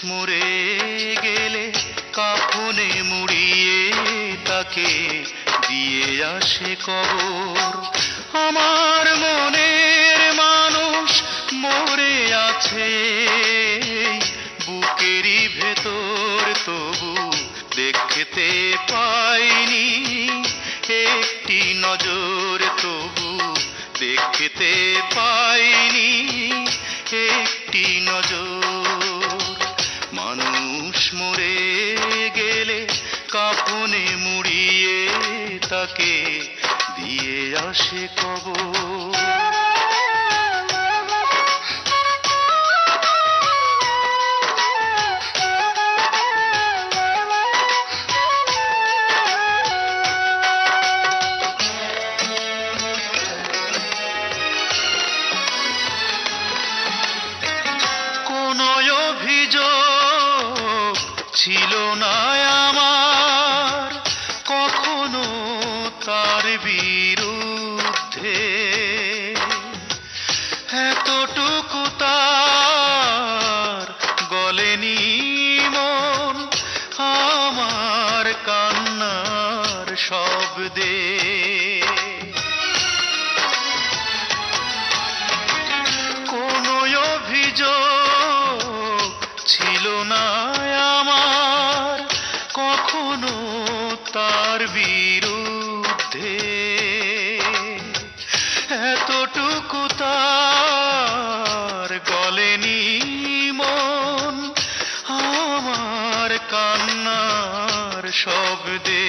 মরে গেলে কাফনে মুড়িয়ে তাকে দিয়ে আসে কবর। আমার মনের মানুষ মরে আছে বুকেরই ভেতর, তবু দেখতে পাইনি একটি নজর, তবু দেখতে পাইনি একটি নজর। মানুষ মরে গেলে কাফনে মুড়িয়ে তাকে দিয়ে আসে কবর। ছিল না আমার কখনো তার বিরুদ্ধে, এতটুকু তার গলেনি মন আমার কান্নার শব্দে। কোনো অভিযোগ ছিল না আমার কখনো তার বিরুদ্ধে, এতটুকু তার গলেনি মন আমার কান্নার শব্দে।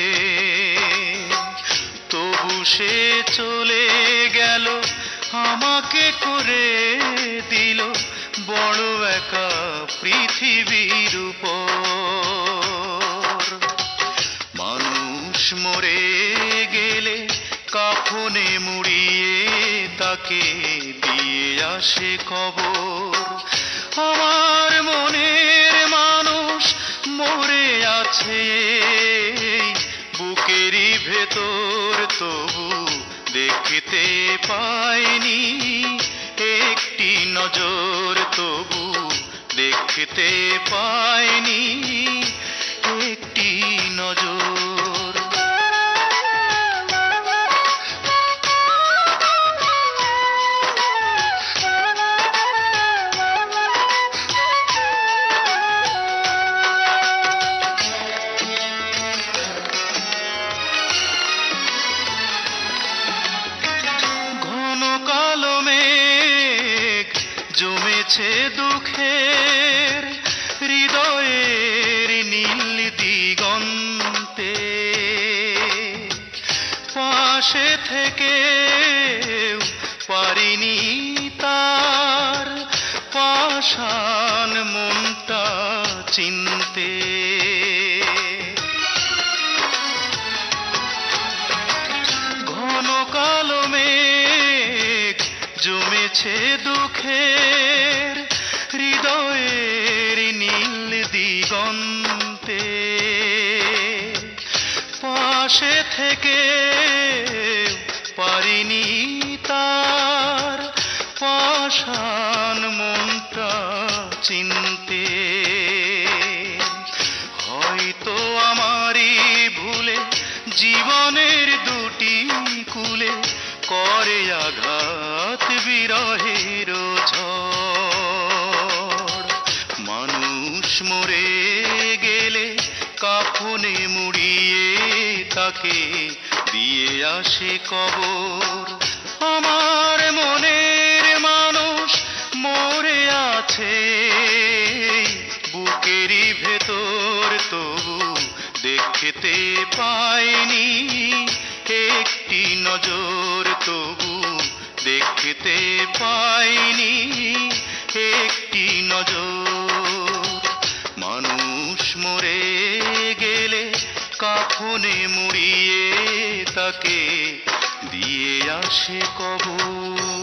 তবু সে চলে গেল আমাকে করে দিল বড় একা পৃথিবীর উপর। মানুষ মরে গেলে কাফনে মুড়িয়ে তাকে দিয়ে আসে কবর। আমার মনের মানুষ মরে আছে বুকেরই ভেতর, তবু দেখতে পাইনি একটি নজর, তবু দেখতে পাইনি একটি নজর। ঘন কালো মেঘ জমেছে দুঃখের হৃদয়ের নীল দিগন্তে, পাশে থেকে পারিনি তার পাষাণ মনটা চিনতে। ঘন কালো মেঘ জমেছে দুঃখের হৃদয়ের নীল দিগন্তে, পাশে থেকে পারিনি তার পাষাণ মনটা চিনতে। হয়তো আমারই ভুলে জীবনের দুটি কুলে করে আঘাত বিরহের ঝড়। মানুষ মরে গেলে কাফনে মুড়িয়ে তাকে দিয়ে আসে কবর। আমার মনের মানুষ মরে আছে বুকেরই ভেতর, তবু দেখতে পাইনি একটি নজর, তবু দেখতে পাইনি একটি নজর। মানুষ মরে গেলে কাফনে মুড়িয়ে তাকে দিয়ে আসে কবর।